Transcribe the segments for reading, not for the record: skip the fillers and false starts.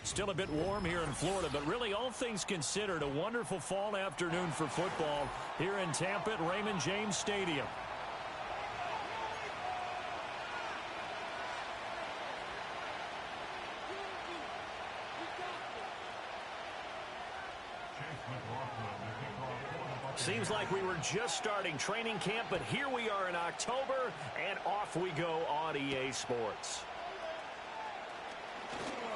Still a bit warm here in Florida, but really all things considered, a wonderful fall afternoon for football here in Tampa at Raymond James Stadium. Seems like we were just starting training camp, but here we are in October, and off we go on EA Sports.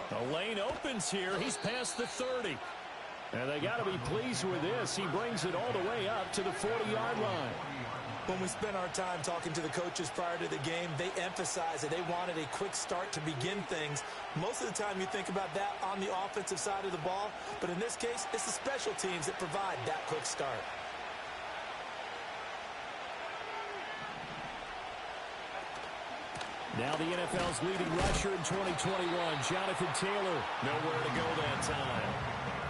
The lane opens here. He's past the 30. And they got to be pleased with this. He brings it all the way up to the 40-yard line. When we spent our time talking to the coaches prior to the game, they emphasized that they wanted a quick start to begin things. Most of the time you think about that on the offensive side of the ball, but in this case, it's the special teams that provide that quick start. Now the NFL's leading rusher in 2021, Jonathan Taylor. Nowhere to go that time.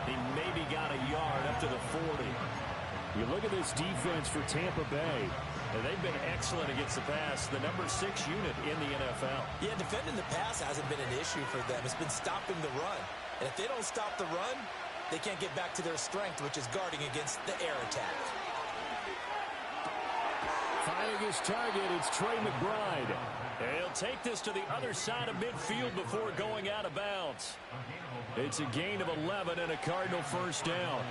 He maybe got a yard up to the 40. You look at this defense for Tampa Bay, and they've been excellent against the pass, the number 6 unit in the NFL. Yeah, defending the pass hasn't been an issue for them. It's been stopping the run. And if they don't stop the run, they can't get back to their strength, which is guarding against the air attack. Finding his target, it's Trey McBride. He'll take this to the other side of midfield before going out of bounds. It's a gain of 11 and a Cardinal first down.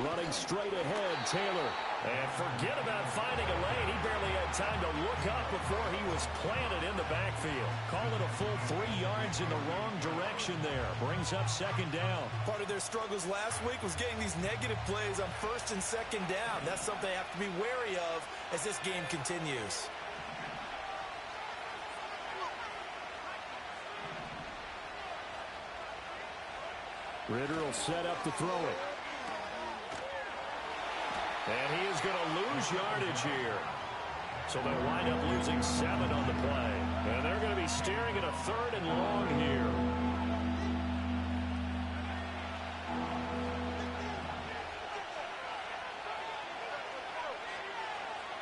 Running straight ahead, Taylor. And forget about finding a lane. He barely had time to look up before he was planted in the backfield. Call it a full 3 yards in the wrong direction there. Brings up second down. Part of their struggles last week was getting these negative plays on first and second down. That's something they have to be wary of as this game continues. Ritter will set up to throw it. And he is going to lose yardage here. So they'll wind up losing 7 on the play. And they're going to be staring at a 3rd and long here.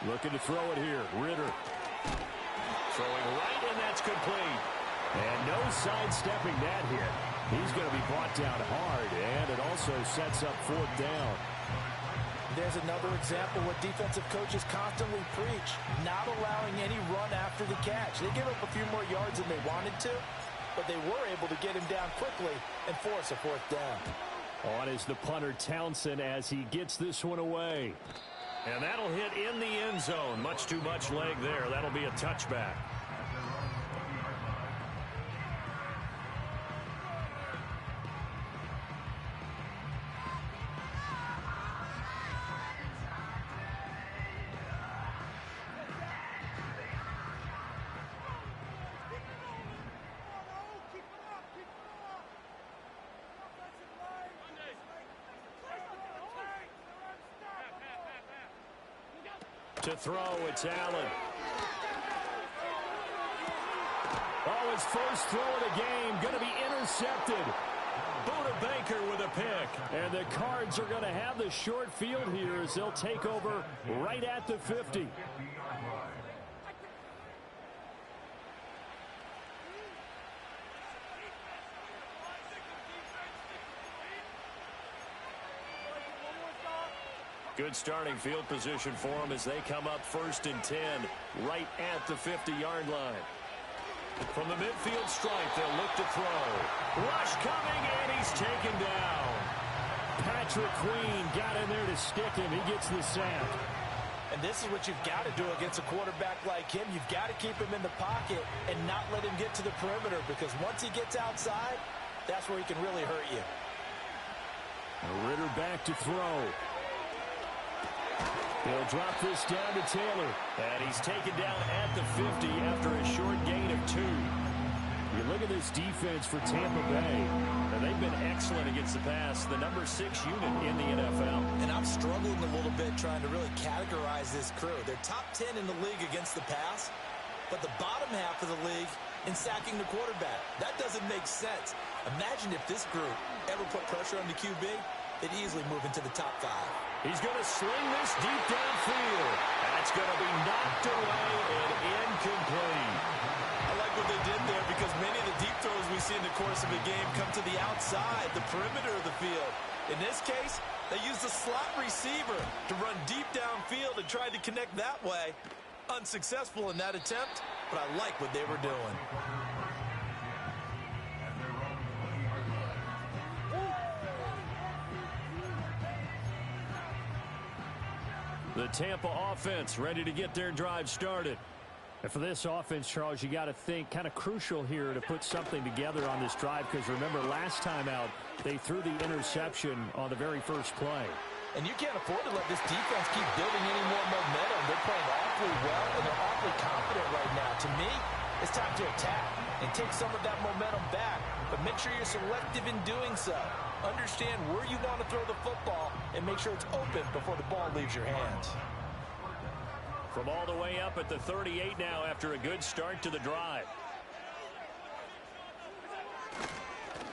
Looking to throw it here. Ritter. Throwing right, and that's complete. And no sidestepping that hit. He's going to be brought down hard, and it also sets up 4th down. There's another example where defensive coaches constantly preach, not allowing any run after the catch. They gave up a few more yards than they wanted to, but they were able to get him down quickly and force a 4th down. On is the punter Townsend as he gets this one away. And that'll hit in the end zone. Much too much leg there. That'll be a touchback. To throw, it's Allen. Oh, his first throw of the game going to be intercepted. Buda Baker with a pick. And the Cards are going to have the short field here as they'll take over right at the 50. Good starting field position for them as they come up 1st and 10 right at the 50-yard line. From the midfield stripe, they'll look to throw. Rush coming, and he's taken down. Patrick Queen got in there to stick him. He gets the sack. And this is what you've got to do against a quarterback like him. You've got to keep him in the pocket and not let him get to the perimeter, because once he gets outside, that's where he can really hurt you. Ritter back to throw. They'll drop this down to Taylor. And he's taken down at the 50 after a short gain of 2. You look at this defense for Tampa Bay, and they've been excellent against the pass, the number 6 unit in the NFL. And I'm struggling a little bit trying to really categorize this crew. They're top 10 in the league against the pass, but the bottom half of the league in sacking the quarterback. That doesn't make sense. Imagine if this group ever put pressure on the QB. they'd easily move into the top 5. He's going to sling this deep downfield. That's going to be knocked away and incomplete. I like what they did there because many of the deep throws we see in the course of a game come to the outside, the perimeter of the field. In this case, they used the slot receiver to run deep downfield and tried to connect that way. Unsuccessful in that attempt, but I like what they were doing. The Tampa offense ready to get their drive started. And for this offense, Charles, you got to think kind of crucial here to put something together on this drive because remember last time out they threw the interception on the very first play. And you can't afford to let this defense keep building any more momentum. They're playing awfully well and they're awfully confident right now. To me, it's time to attack and take some of that momentum back, but make sure you're selective in doing so. Understand where you want to throw the football and make sure it's open before the ball leaves your hands. From all the way up at the 38 now after a good start to the drive.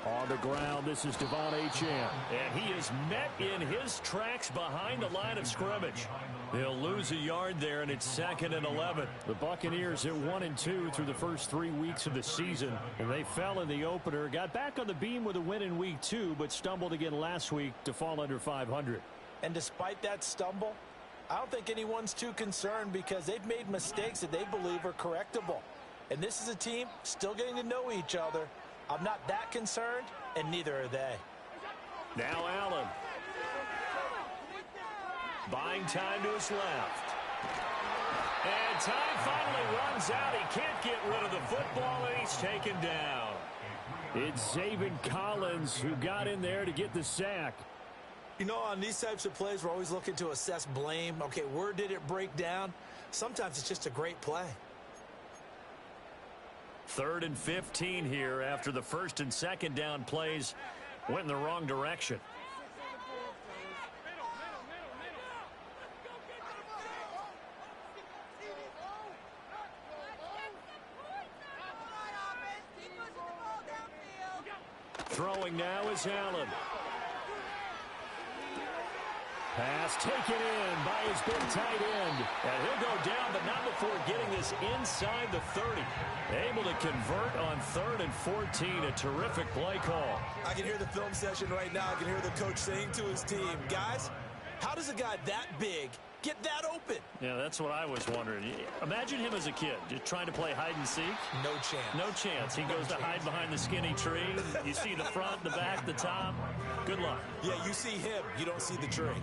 On the ground, this is Devon Achane. And he is met in his tracks behind the line of scrimmage. They'll lose a yard there, and it's 2nd and 11. The Buccaneers at 1-2 through the first 3 weeks of the season. And they fell in the opener, got back on the beam with a win in week 2, but stumbled again last week to fall under 500. And despite that stumble, I don't think anyone's too concerned because they've made mistakes that they believe are correctable. And this is a team still getting to know each other. I'm not that concerned, and neither are they. Now Allen. Buying time to his left. And time finally runs out. He can't get rid of the football, and he's taken down. It's Zaven Collins who got in there to get the sack. You know, on these types of plays, we're always looking to assess blame. Okay, where did it break down? Sometimes it's just a great play. 3rd and 15 here after the 1st and 2nd down plays went in the wrong direction. Throwing now is Allen. Pass taken in by his big tight end. And he'll go down, but not before getting this inside the 30. Able to convert on 3rd and 14. A terrific play call. I can hear the film session right now. I can hear the coach saying to his team, guys, how does a guy that big get that open? Yeah, that's what I was wondering. Imagine him as a kid, just trying to play hide and seek. No chance. No chance. He goes to hide behind the skinny tree. You see the front, the back, the top. Good luck. Yeah, you see him. You don't see the tree.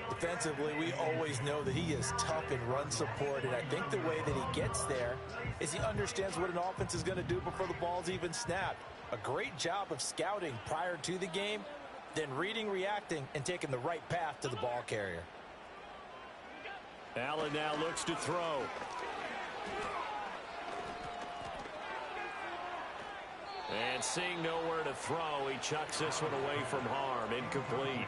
Defensively, we always know that he is tough in run support, and I think the way that he gets there is he understands what an offense is going to do before the ball's even snapped. A great job of scouting prior to the game, then reading, reacting, and taking the right path to the ball carrier. Allen now looks to throw. And seeing nowhere to throw, he chucks this one away from harm. Incomplete.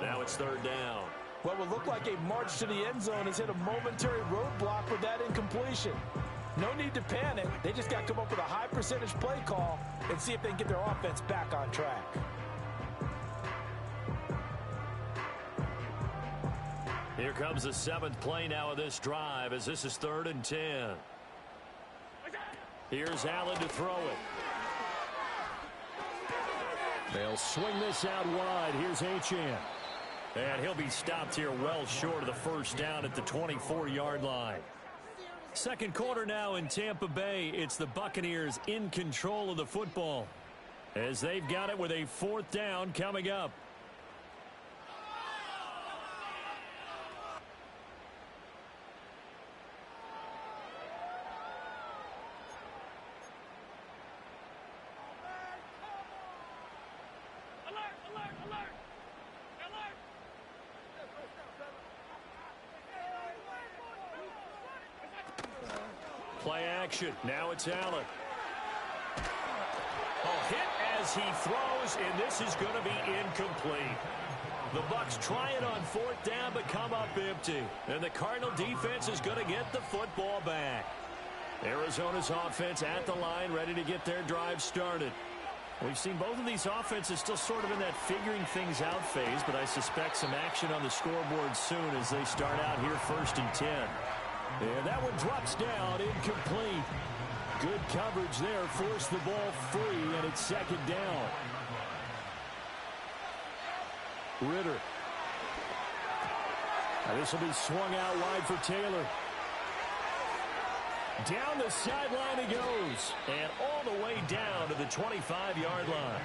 Now it's 3rd down. What will look like a march to the end zone has hit a momentary roadblock with that incompletion. No need to panic. They just got to come up with a high percentage play call and see if they can get their offense back on track. Here comes the 7th play now of this drive as this is 3rd and 10. Here's Allen to throw it. They'll swing this out wide. Here's Achane. And he'll be stopped here well short of the 1st down at the 24-yard line. 2nd quarter now in Tampa Bay. It's the Buccaneers in control of the football as they've got it with a 4th down coming up. Play action. Now it's Allen. Oh, hit as he throws, and this is going to be incomplete. The Bucks try it on 4th down, but come up empty. And the Cardinal defense is going to get the football back. Arizona's offense at the line, ready to get their drive started. We've seen both of these offenses still sort of in that figuring things out phase, but I suspect some action on the scoreboard soon as they start out here 1st and 10. And that one drops down, incomplete. Good coverage there, forced the ball free, and it's 2nd down. Ritter. Now this will be swung out wide for Taylor. Down the sideline he goes, and all the way down to the 25-yard line.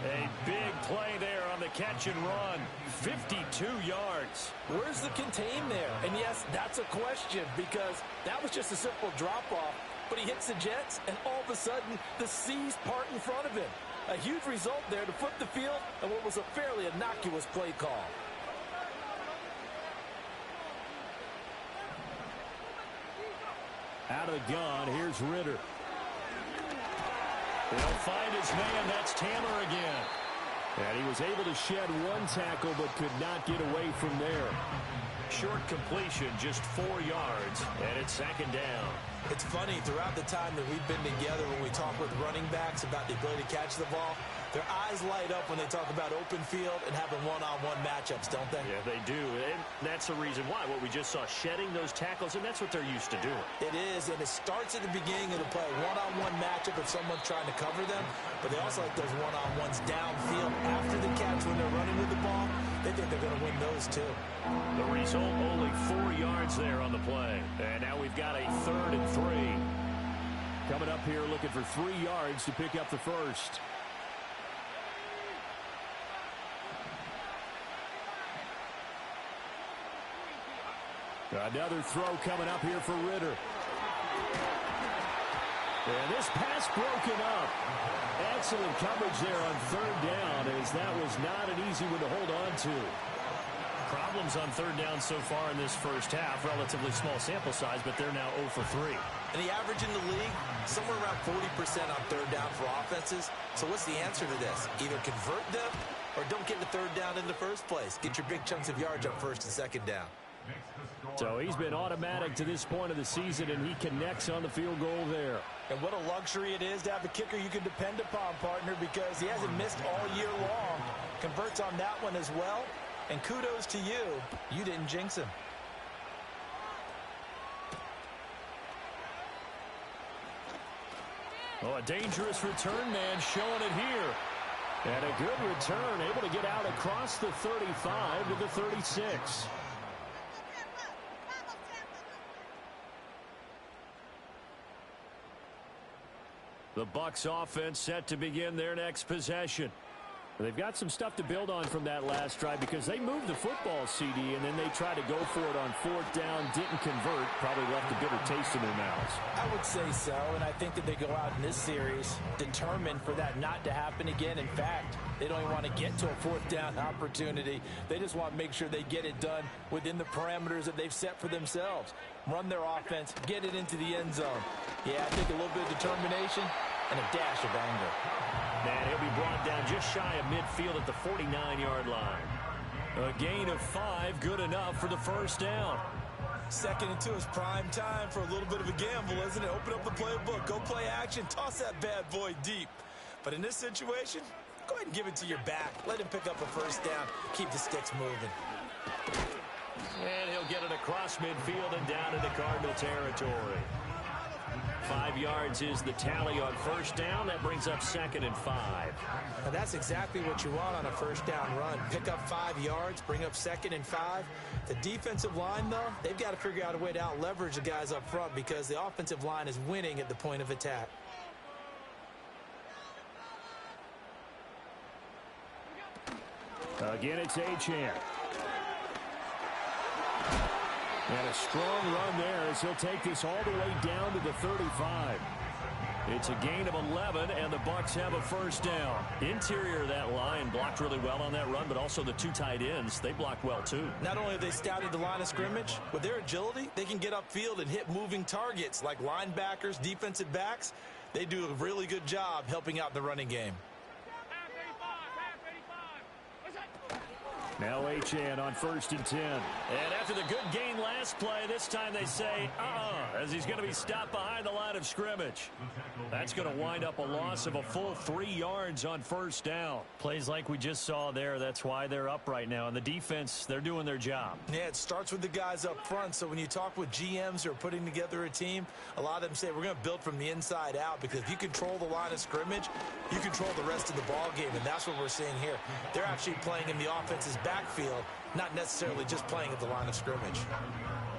A big play there on the catch and run, 52 yards. Where's the contain there? And yes, that's a question because that was just a simple drop-off, but he hits the Jets, and all of a sudden, the seas part in front of him. A huge result there to flip the field and what was a fairly innocuous play call. Out of the gun, here's Ritter. They'll find his man. That's Taylor again. And he was able to shed one tackle but could not get away from there. Short completion, just 4 yards, and it's 2nd down. It's funny, throughout the time that we've been together when we talk with running backs about the ability to catch the ball, their eyes light up when they talk about open field and having one-on-one matchups, don't they? Yeah, they do, and that's the reason why. What we just saw, shedding those tackles, and that's what they're used to doing. It is, and it starts at the beginning of the play. One-on-one matchup if someone's trying to cover them, but they also like those one-on-ones downfield after the catch when they're running with the ball. They think they're going to win those, too. The result, only 4 yards there on the play. And now we've got a 3rd and 3. Coming up here looking for 3 yards to pick up the first. Another throw coming up here for Ritter. And this pass broken up. Excellent coverage there on 3rd down, as that was not an easy one to hold on to. Problems on 3rd down so far in this first half. Relatively small sample size, but they're now 0 for 3. And the average in the league, somewhere around 40% on 3rd down for offenses. So what's the answer to this? Either convert them or don't get the 3rd down in the first place. Get your big chunks of yards on 1st and 2nd down. So he's been automatic to this point of the season, and he connects on the field goal there. And what a luxury it is to have a kicker you can depend upon, partner, because he hasn't missed all year long. Converts on that one as well. And kudos to you. You didn't jinx him. Oh, a dangerous return man showing it here. And a good return, able to get out across the 35 to the 36. The Bucks offense set to begin their next possession. They've got some stuff to build on from that last drive because they moved the football, CD, and then they tried to go for it on 4th down, didn't convert, probably left a bitter taste in their mouths. I would say so, and I think that they go out in this series determined for that not to happen again. In fact, they don't even want to get to a 4th down opportunity. They just want to make sure they get it done within the parameters that they've set for themselves. Run their offense, get it into the end zone. Yeah, I think a little bit of determination and a dash of anger. And he'll be brought down just shy of midfield at the 49-yard line. A gain of 5, good enough for the 1st down. 2nd and 2 is prime time for a little bit of a gamble, isn't it? Open up the playbook, go play action, toss that bad boy deep. But in this situation, go ahead and give it to your back. Let him pick up a 1st down, keep the sticks moving. And he'll get it across midfield and down into Cardinal territory. 5 yards is the tally on 1st down. That brings up 2nd and 5. Now that's exactly what you want on a 1st down run. Pick up 5 yards, bring up 2nd and 5. The defensive line, though, they've got to figure out a way to out-leverage the guys up front because the offensive line is winning at the point of attack. Again, it's Achane. And a strong run there as he'll take this all the way down to the 35. It's a gain of 11, and the Bucks have a 1st down. Interior of that line blocked really well on that run, but also the 2 tight ends, they blocked well too. Not only have they scouted the line of scrimmage, with their agility, they can get upfield and hit moving targets like linebackers, defensive backs. They do a really good job helping out the running game. Now Achane on 1st and 10. And after the good gain last play, this time they say, as he's going to be stopped behind the line of scrimmage. That's going to wind up a loss of a full 3 yards on 1st down. Plays like we just saw there, that's why they're up right now. And the defense, they're doing their job. Yeah, it starts with the guys up front. So when you talk with GMs who are putting together a team, a lot of them say we're going to build from the inside out, because if you control the line of scrimmage, you control the rest of the ball game, and that's what we're seeing here. They're actually playing in the offense's backfield, not necessarily just playing at the line of scrimmage.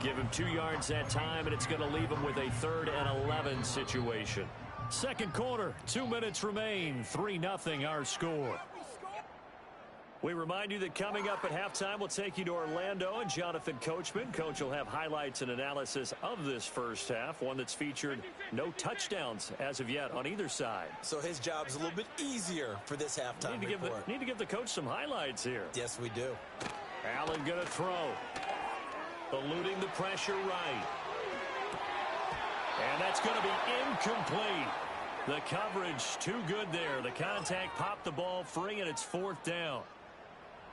Give him 2 yards that time, and it's going to leave him with a 3rd and 11 situation. Second quarter, 2 minutes remain, 3-0 our score. We remind you that coming up at halftime, we'll take you to Orlando and Jonathan Coachman. Coach will have highlights and analysis of this first half, one that's featured no touchdowns as of yet on either side. So his job's a little bit easier for this halftime report. Need to give the coach some highlights here. Yes, we do. Allen going to throw. Eluding the pressure right. And that's going to be incomplete. The coverage too good there. The contact popped the ball free, and it's 4th down.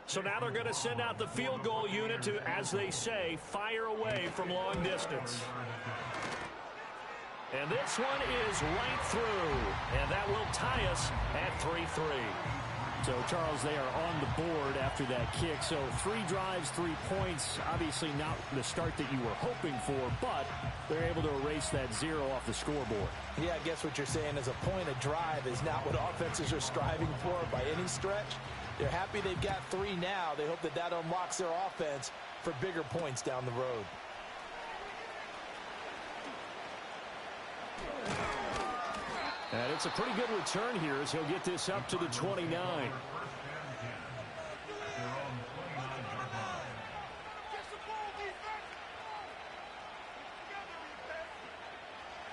So now they're going to send out the field goal unit to, as they say, fire away from long distance. And this one is right through. And that will tie us at 3-3. So, Charles, they are on the board after that kick. So 3 drives, 3 points. Obviously not the start that you were hoping for, but they're able to erase that 0 off the scoreboard. Yeah, I guess what you're saying is a point of drive is not what offenses are striving for by any stretch. They're happy they've got 3 now. They hope that that unlocks their offense for bigger points down the road. And it's a pretty good return here as he'll get this up to the 29.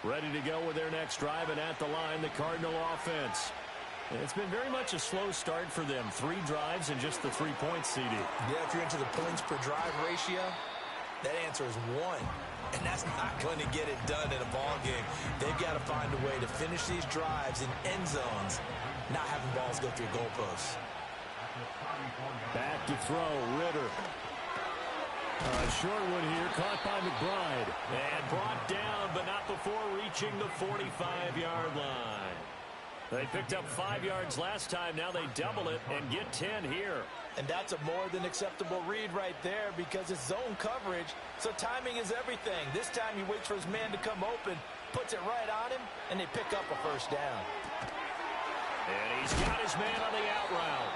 Ready to go with their next drive, and at the line, the Cardinal offense. It's been very much a slow start for them. 3 drives and just the 3 points, CD. Yeah, if you're into the points per drive ratio, that answer is 1. And that's not going to get it done in a ball game. They've got to find a way to finish these drives in end zones, not having balls go through goalposts. Back to throw, Ritter. A short one here, caught by McBride. And brought down, but not before reaching the 45-yard line. They picked up 5 yards last time. Now they double it and get 10 here. And that's a more than acceptable read right there, because it's zone coverage, so timing is everything. This time he waits for his man to come open, puts it right on him, and they pick up a 1st down. And he's got his man on the out route.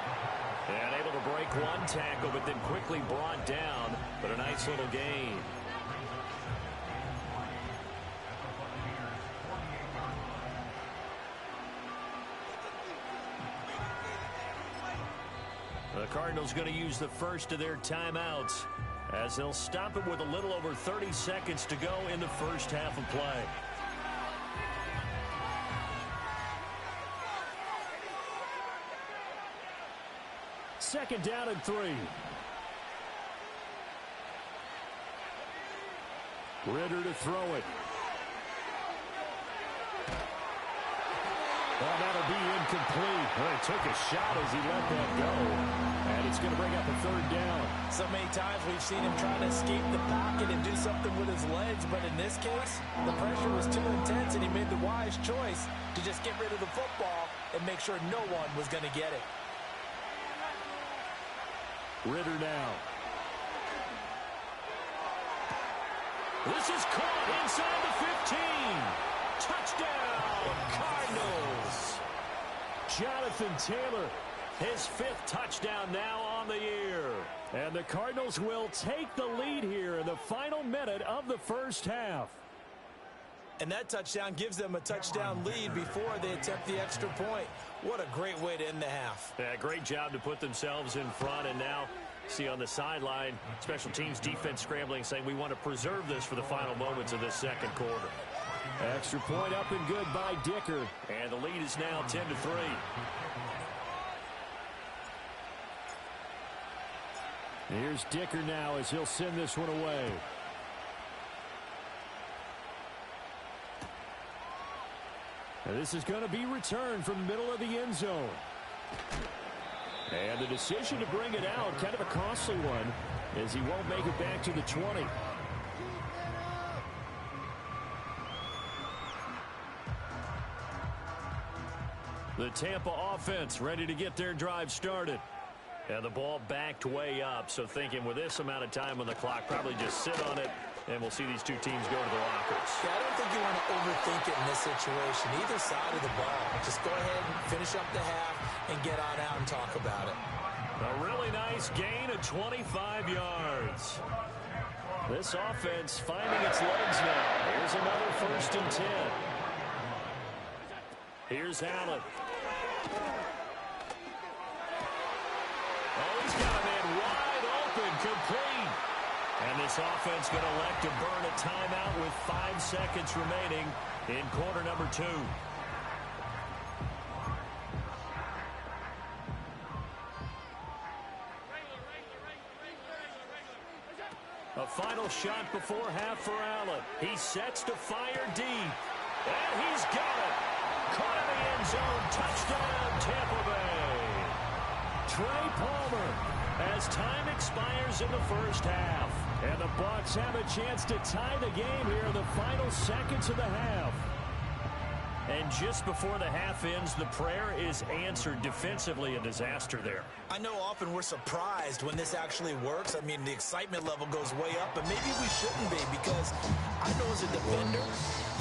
And able to break 1 tackle, but then quickly brought down. But a nice little gain. The Cardinals going to use the first of their timeouts, as they'll stop it with a little over 30 seconds to go in the first half of play. Second down and 3. Ritter to throw it. Well, that'll be incomplete. Well, he took a shot as he let that go. And it's going to bring up a 3rd down. So many times we've seen him trying to escape the pocket and do something with his legs, but in this case, the pressure was too intense, and he made the wise choice to just get rid of the football and make sure no one was going to get it. Ritter now. This is caught inside the 15. Touchdown, Cardinals. Jonathan Taylor, his 5th touchdown now on the year. And the Cardinals will take the lead here in the final minute of the first half. And that touchdown gives them a touchdown lead before they attempt the extra point. What a great way to end the half. Yeah, great job to put themselves in front, and now see on the sideline, special teams defense scrambling, saying we want to preserve this for the final moments of this second quarter. Extra point up and good by Dicker. And the lead is now 10-3. Here's Dicker now as he'll send this one away. And this is going to be returned from the middle of the end zone. And the decision to bring it out, kind of a costly one, as he won't make it back to the 20. The Tampa offense ready to get their drive started. And the ball backed way up, so thinking with this amount of time on the clock, probably just sit on it, and we'll see these two teams go to the lockers. Yeah, I don't think you want to overthink it in this situation. Either side of the ball. Just go ahead and finish up the half and get on out and talk about it. A really nice gain of 25 yards. This offense finding its legs now. Here's another 1st and 10. Here's Allen. Oh, he's got a man wide open, complete. And this offense going to elect to burn a timeout with 5 seconds remaining in quarter number 2. A final shot before half for Allen. He sets to fire deep. And he's got it. Caught in the end zone. Touchdown, Tampa Bay. Trey Palmer as time expires in the first half. And the Bucks have a chance to tie the game here in the final seconds of the half. And just before the half ends, the prayer is answered. Defensively, a disaster there. I know often we're surprised when this actually works. I mean, the excitement level goes way up, but maybe we shouldn't be, because I know as a defender,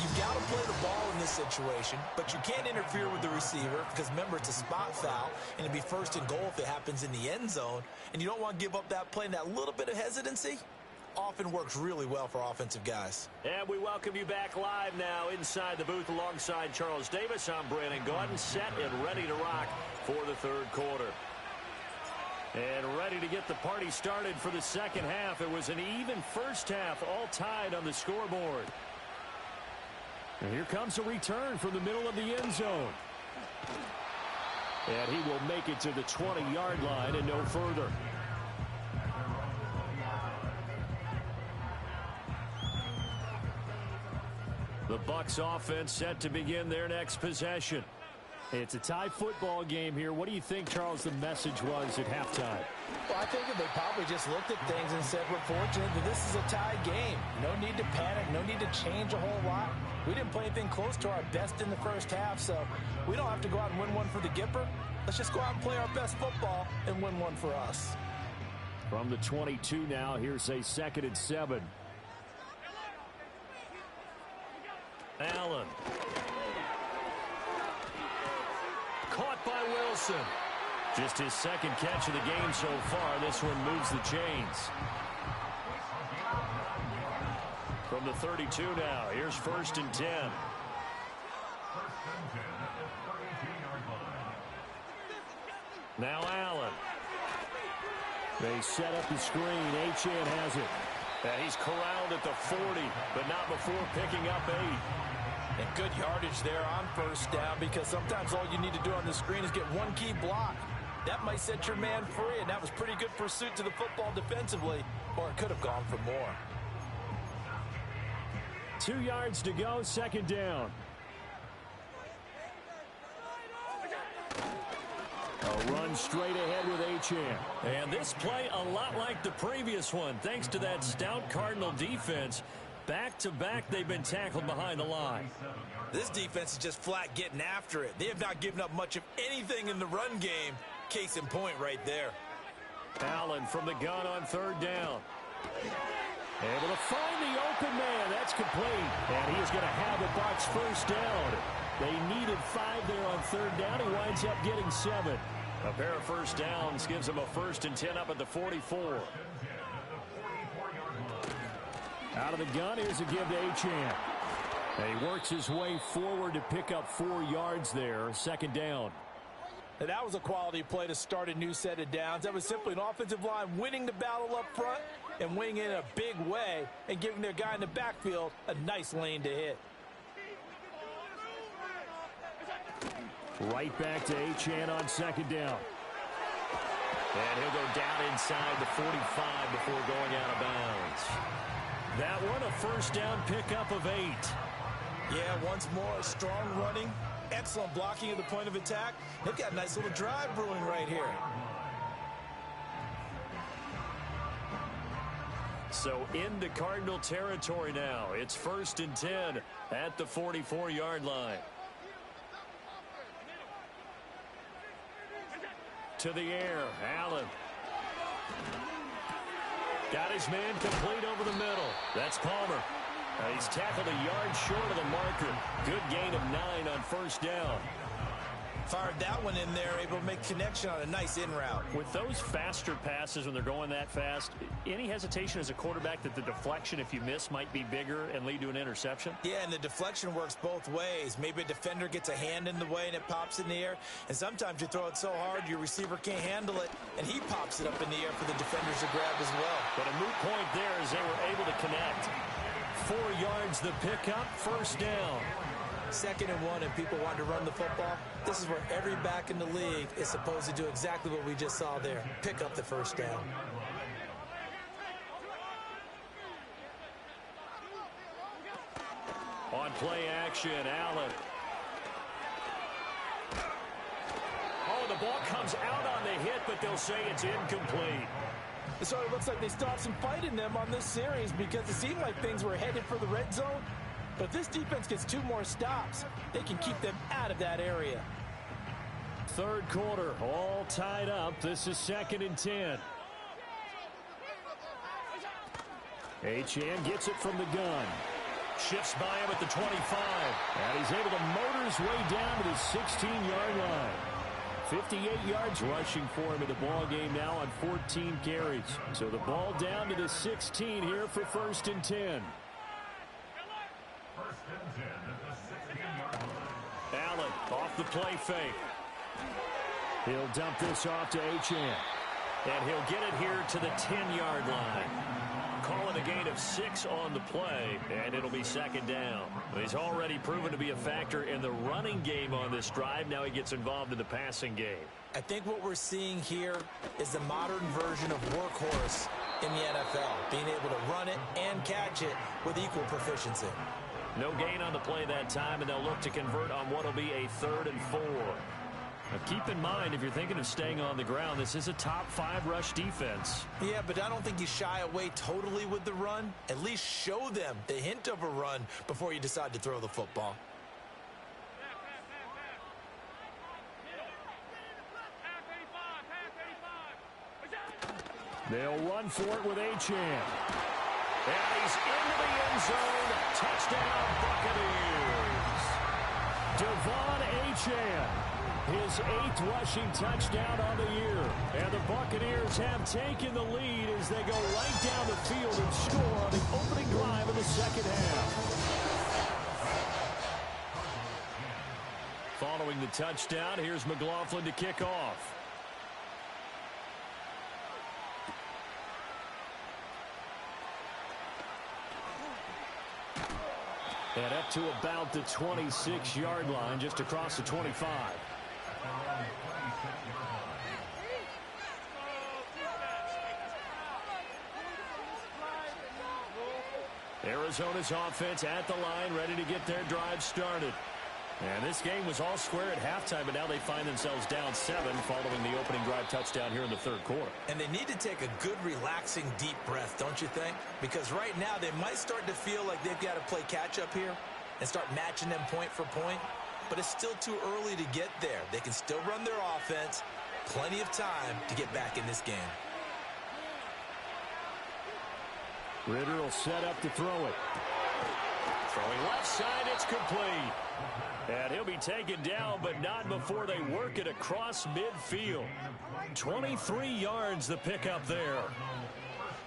you've got to play the ball in this situation, but you can't interfere with the receiver because, remember, it's a spot foul, and it'd be 1st and goal if it happens in the end zone, and you don't want to give up that play, and that little bit of hesitancy often works really well for offensive guys. And we welcome you back live now inside the booth alongside Charles Davis. I'm Brandon Gaudin, set and ready to rock for the 3rd quarter. And ready to get the party started for the second half. It was an even first half, all tied on the scoreboard. And here comes a return from the middle of the end zone. And he will make it to the 20-yard line and no further. The Bucks offense set to begin their next possession. It's a tie football game here. What do you think, Charles, the message was at halftime? Well, I think that they probably just looked at things and said, we're fortunate that this is a tie game. No need to panic. No need to change a whole lot. We didn't play anything close to our best in the first half, so we don't have to go out and win one for the Gipper. Let's just go out and play our best football and win one for us. From the 22 now, here's a 2nd and 7. Allen. Caught by Wilson. Just his 2nd catch of the game so far. This one moves the chains. From the 32 now, here's 1st and 10. Now Allen. They set up the screen. Achane has it. And he's corralled at the 40, but not before picking up 8. And good yardage there on 1st down, because sometimes all you need to do on the screen is get one key block. That might set your man free, and that was pretty good pursuit to the football defensively, or it could have gone for more. 2 yards to go, 2nd down. A run straight ahead with Achane. And this play a lot like the previous one, thanks to that stout Cardinal defense. Back-to-back, they've been tackled behind the line. This defense is just flat getting after it. They have not given up much of anything in the run game. Case in point right there. Allen from the gun on 3rd down. Able to find the open man. That's complete. And he is going to have the Bucks 1st down. They needed 5 there on 3rd down. He winds up getting 7. A pair of 1st downs gives him a 1st and 10 up at the 44. Out of the gun, here's a give to Achane. And he works his way forward to pick up 4 yards there. 2nd down. And that was a quality play to start a new set of downs. That was simply an offensive line winning the battle up front and winning it in a big way and giving their guy in the backfield a nice lane to hit. Right back to Achane on 2nd down. And he'll go down inside the 45 before going out of bounds. That one, a 1st down pickup of 8. Yeah, once more, strong running, excellent blocking at the point of attack. They've got a nice little drive brewing right here. So into Cardinal territory now. It's 1st and 10 at the 44-yard line. To the air, Allen. Got his man complete over the middle. That's Palmer. He's tackled a yard short of the marker. Good gain of 9 on 1st down. Fired that one in there, able to make connection on a nice in route. With those faster passes when they're going that fast, any hesitation as a quarterback that the deflection, if you miss, might be bigger and lead to an interception? Yeah, and the deflection works both ways. Maybe a defender gets a hand in the way and it pops in the air. And sometimes you throw it so hard your receiver can't handle it, and he pops it up in the air for the defenders to grab as well. But a moot point there as they were able to connect. 4 yards the pickup, 1st down. 2nd and 1 and people want to run the football. This is where every back in the league is supposed to do exactly what we just saw there. Pick up the 1st down. On play action, Allen. Oh, the ball comes out on the hit, but they'll say it's incomplete. So it looks like they stopped some fight in them on this series because it seemed like things were headed for the red zone. But if this defense gets 2 more stops, they can keep them out of that area. 3rd quarter, all tied up. This is 2nd and 10. Achane gets it from the gun. Shifts by him at the 25. And he's able to motor his way down to the 16-yard line. 58 yards rushing for him in the ball game now on 14 carries. So the ball down to the 16 here for 1st and 10. Allen off the play fake. He'll dump this off to Achane. And he'll get it here to the 10-yard line. Calling a gain of 6 on the play, and it'll be 2nd down. He's already proven to be a factor in the running game on this drive. Now he gets involved in the passing game. I think what we're seeing here is the modern version of workhorse in the NFL, being able to run it and catch it with equal proficiency. No gain on the play that time, and they'll look to convert on what will be a 3rd and 4. Now keep in mind, if you're thinking of staying on the ground, this is a top 5 rush defense. Yeah, but I don't think you shy away totally with the run. At least show them the hint of a run before you decide to throw the football. They'll run for it with Achane. And he's into the end zone. Touchdown, Buccaneers. Devon Achane. His 8th rushing touchdown on the year. And the Buccaneers have taken the lead as they go right down the field and score on the opening drive of the 2nd half. Following the touchdown, here's McLaughlin to kick off. And up to about the 26-yard line, just across the 25. Arizona's offense at the line, ready to get their drive started. And this game was all square at halftime, but now they find themselves down 7 following the opening drive touchdown here in the 3rd quarter. And they need to take a good, relaxing, deep breath, don't you think? Because right now they might start to feel like they've got to play catch-up here and start matching them point for point. But it's still too early to get there. They can still run their offense. Plenty of time to get back in this game. Ritter will set up to throw it. Throwing left side, it's complete. And he'll be taken down, but not before they work it across midfield. 23 yards the pickup there.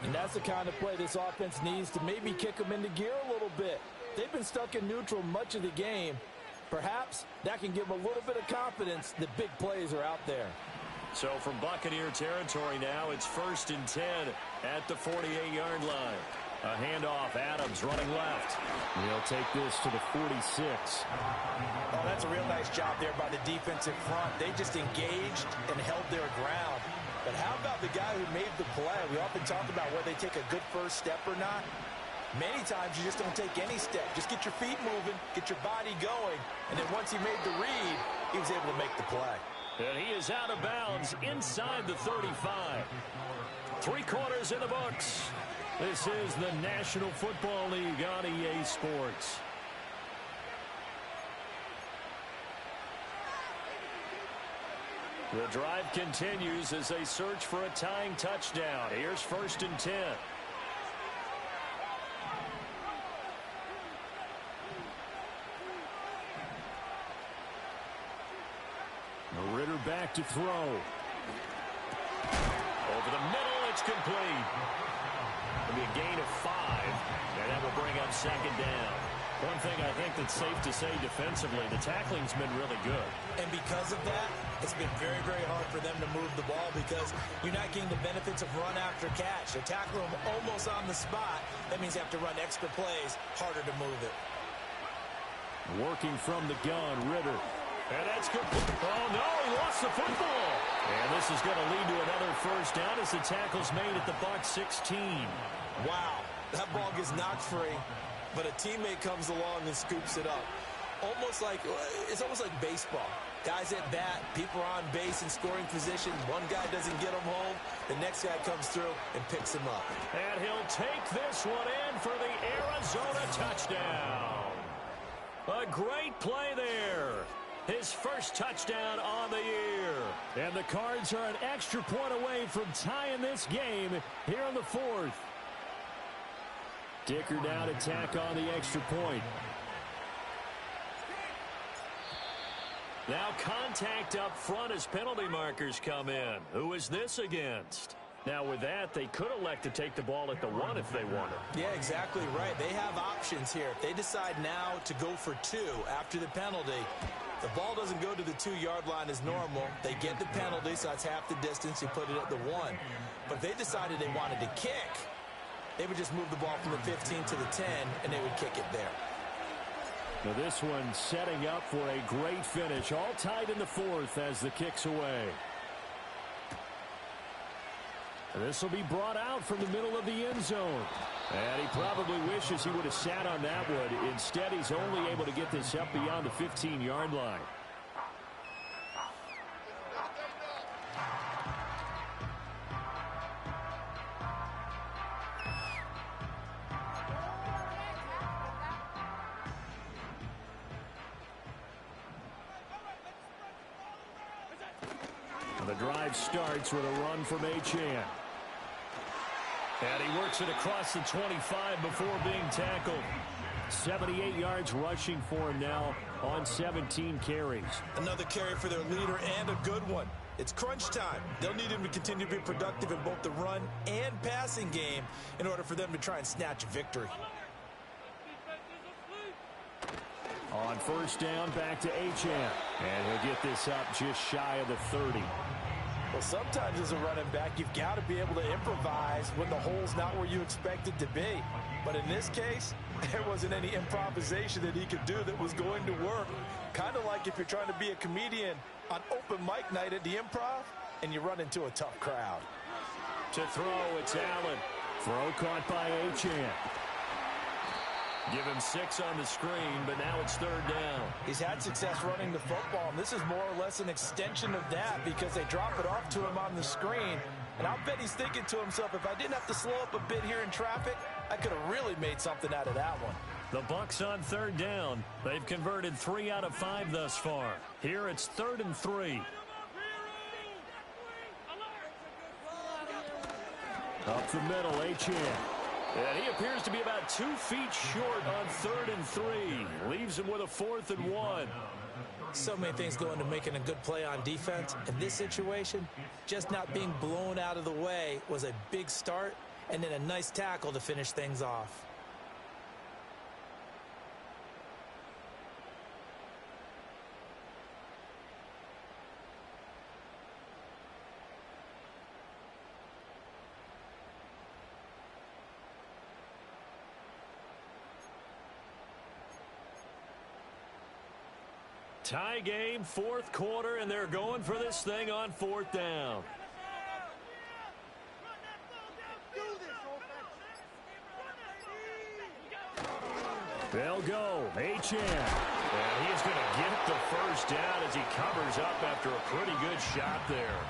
And that's the kind of play this offense needs to maybe kick them into gear a little bit. They've been stuck in neutral much of the game. Perhaps that can give them a little bit of confidence that big plays are out there. So from Buccaneer territory now, it's 1st and 10 at the 48-yard line. A handoff, Adams running left. He'll take this to the 46. Oh, that's a real nice job there by the defensive front. They just engaged and held their ground. But how about the guy who made the play? We often talk about whether they take a good first step or not. Many times you just don't take any step. Just get your feet moving, get your body going, and then once he made the read, he was able to make the play. And he is out of bounds inside the 35. 3 quarters in the books. This is the National Football League on EA Sports. The drive continues as they search for a tying touchdown. Here's 1st and 10. Ritter back to throw. Over the middle, it's complete. It'll be a gain of 5, and that will bring up 2nd down. One thing I think that's safe to say defensively, the tackling's been really good. And because of that, it's been very, very hard for them to move the ball because you're not getting the benefits of run after catch. They're tackling them almost on the spot. That means you have to run extra plays, harder to move it. Working from the gun, Ritter. And that's good. Oh, no, he lost the football. And this is going to lead to another 1st down as the tackle's made at the Bucks 16. Wow, that ball gets knocked free. But a teammate comes along and scoops it up. It's almost like baseball. Guys at bat, people are on base in scoring position. One guy doesn't get him home. The next guy comes through and picks him up. And he'll take this one in for the Arizona touchdown. A great play there. His 1st touchdown on the year. And the Cards are an extra point away from tying this game here in the 4th. Dicker down to tack on the extra point. Now contact up front as penalty markers come in. Who is this against? Now with that, they could elect to take the ball at the 1 if they wanted. Yeah, exactly right. They have options here. If they decide now to go for 2 after the penalty, the ball doesn't go to the 2-yard line as normal. They get the penalty, so that's half the distance. You put it at the 1. But if they decided they wanted to kick, they would just move the ball from the 15 to the 10, and they would kick it there. Now this one setting up for a great finish. All tied in the 4th as the kick's away. And this will be brought out from the middle of the end zone. And he probably wishes he would have sat on that one. Instead, he's only able to get this up beyond the 15-yard line. And the drive starts with a run from Achane. And he works it across the 25 before being tackled. 78 yards rushing for him now on 17 carries. Another carry for their leader and a good one. It's crunch time. They'll need him to continue to be productive in both the run and passing game in order for them to try and snatch victory. On 1st down, back to Achane. And he'll get this up just shy of the 30. Well, sometimes as a running back, you've got to be able to improvise when the hole's not where you expect it to be. But in this case, there wasn't any improvisation that he could do that was going to work. Kind of like if you're trying to be a comedian on open mic night at the Improv and you run into a tough crowd. To throw, it's Allen. Throw caught by Achane. Give him 6 on the screen, but now it's 3rd down. He's had success running the football, and this is more or less an extension of that because they drop it off to him on the screen. And I'll bet he's thinking to himself, if I didn't have to slow up a bit here in traffic, I could have really made something out of that one. The Bucks on 3rd down. They've converted 3 out of 5 thus far. Here it's 3rd and 3. Up the middle, Achane. And he appears to be about 2 feet short on 3rd and 3. Leaves him with a 4th and 1. So many things go into making a good play on defense. In this situation, just not being blown out of the way was a big start, and then a nice tackle to finish things off. Tie game, 4th quarter, and they're going for this thing on 4th down. They'll go. Achane. And he's going to get the 1st down as he covers up after a pretty good shot there.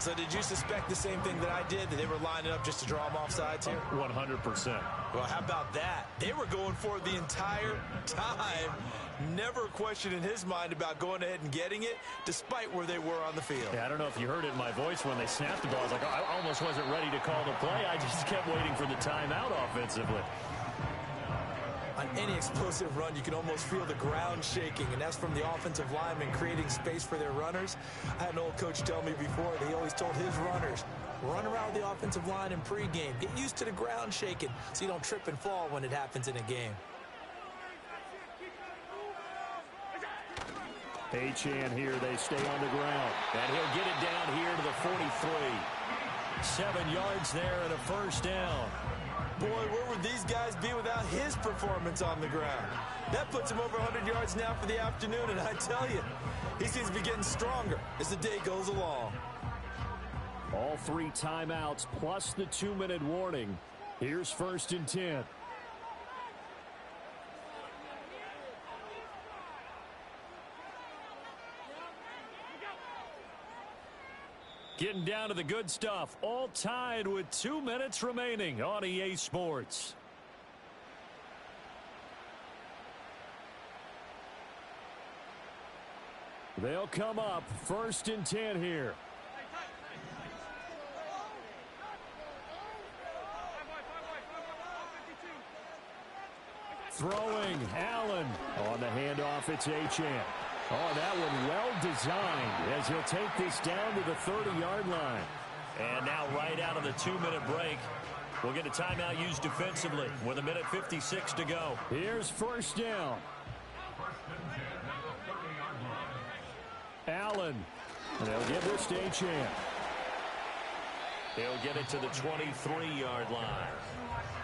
So did you suspect the same thing that I did, that they were lining up just to draw them offsides here? 100%. Well, how about that? They were going for it the entire time. Never a question in his mind about going ahead and getting it, despite where they were on the field. Yeah, I don't know if you heard it in my voice when they snapped the ball. I was like, I almost wasn't ready to call the play. I just kept waiting for the timeout offensively. On any explosive run, you can almost feel the ground shaking, and that's from the offensive linemen creating space for their runners. I had an old coach tell me before that he always told his runners, run around the offensive line in pregame. Get used to the ground shaking so you don't trip and fall when it happens in a game. Achane here, they stay on the ground. And he'll get it down here to the 43. 7 yards there and a first down. Boy, where would these guys be without his performance on the ground? That puts him over 100 yards now for the afternoon, and I tell you, he seems to be getting stronger as the day goes along. All 3 timeouts plus the 2-minute warning. Here's 1st and 10. Getting down to the good stuff. All tied with 2 minutes remaining on EA Sports. They'll come up 1st and 10 here. Throwing, Allen. On the handoff, it's Achane. Oh, that one well designed as he'll take this down to the 30-yard line. And now right out of the 2-minute break, we'll get a timeout used defensively with 1:56 to go. Here's 1st down. Allen. And they'll give this to Achane. He'll get it to the 23-yard line.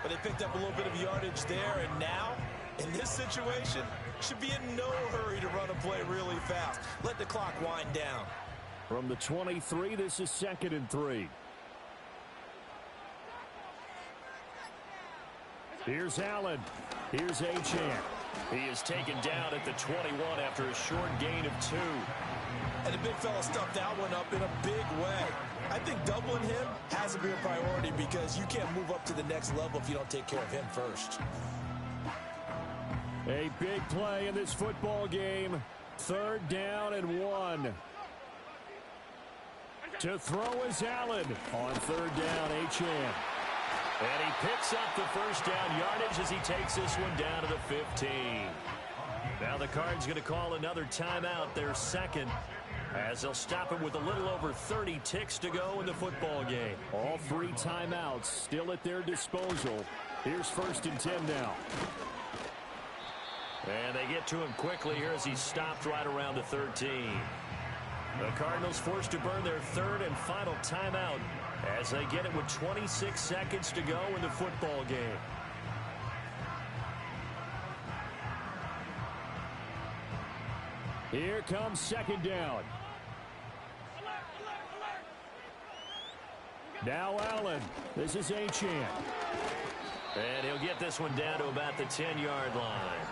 But they picked up a little bit of yardage there, and now, in this situation, should be in no hurry to run a play really fast. Let the clock wind down. From the 23, this is 2nd and 3. Here's Allen. Here's Achane. He is taken down at the 21 after a short gain of 2. And the big fella stuffed that one up in a big way. I think doubling him has to be a priority because you can't move up to the next level if you don't take care of him first. A big play in this football game. 3rd down and 1. To throw is Allen. On 3rd down, Achane. And he picks up the first down yardage as he takes this one down to the 15. Now the Cards going to call another timeout, their 2nd, as they'll stop him with a little over 30 ticks to go in the football game. All 3 timeouts still at their disposal. Here's 1st and 10 now. And they get to him quickly here as he's stopped right around the 13. The Cardinals forced to burn their 3rd and final timeout as they get it with 26 seconds to go in the football game. Here comes 2nd down. Now Allen. This is Achane. And he'll get this one down to about the 10-yard line.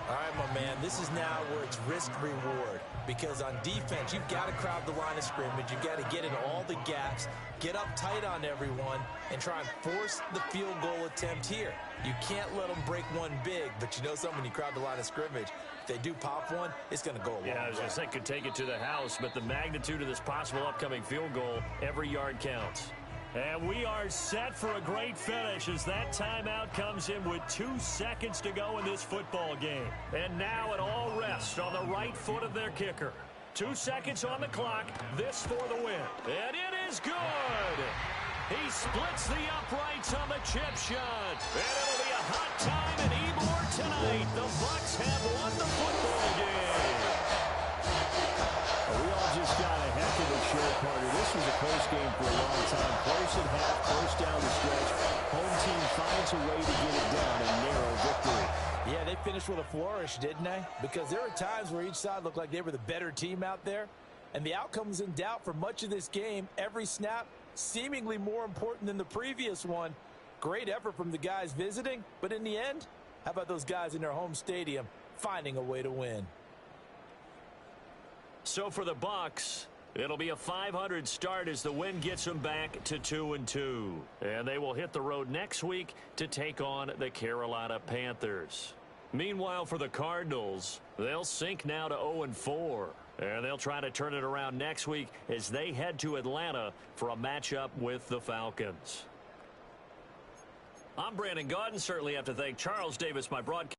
All right, my man, this is now where it's risk-reward. Because on defense, you've got to crowd the line of scrimmage. You've got to get in all the gaps, get up tight on everyone, and try and force the field goal attempt here. You can't let them break one big, but you know something, when you crowd the line of scrimmage, if they do pop one, it's going to go a long way. Yeah, I was going to say, could take it to the house, but the magnitude of this possible upcoming field goal, every yard counts. And we are set for a great finish as that timeout comes in with 2 seconds to go in this football game. And now it all rests on the right foot of their kicker. 2 seconds on the clock. This for the win. And it is good. He splits the uprights on the chip shot. And it'll be a hot time in Ybor tonight. The Bucks have won the football game. We all just got a heck of a show, Carter. This was a close game for a long time. Close at half, close down the stretch. Home team finds a way to get it down and narrow victory. Yeah, they finished with a flourish, didn't they? Because there were times where each side looked like they were the better team out there. And the outcome was in doubt for much of this game. Every snap seemingly more important than the previous one. Great effort from the guys visiting. But in the end, how about those guys in their home stadium finding a way to win? So for the Bucks, It'll be a .500 start as the win gets them back to 2-2. And they will hit the road next week to take on the Carolina Panthers. Meanwhile, for the Cardinals, they'll sink now to 0-4. And they'll try to turn it around next week as they head to Atlanta for a matchup with the Falcons. I'm Brandon Gaudin. Certainly have to thank Charles Davis, my broadcast.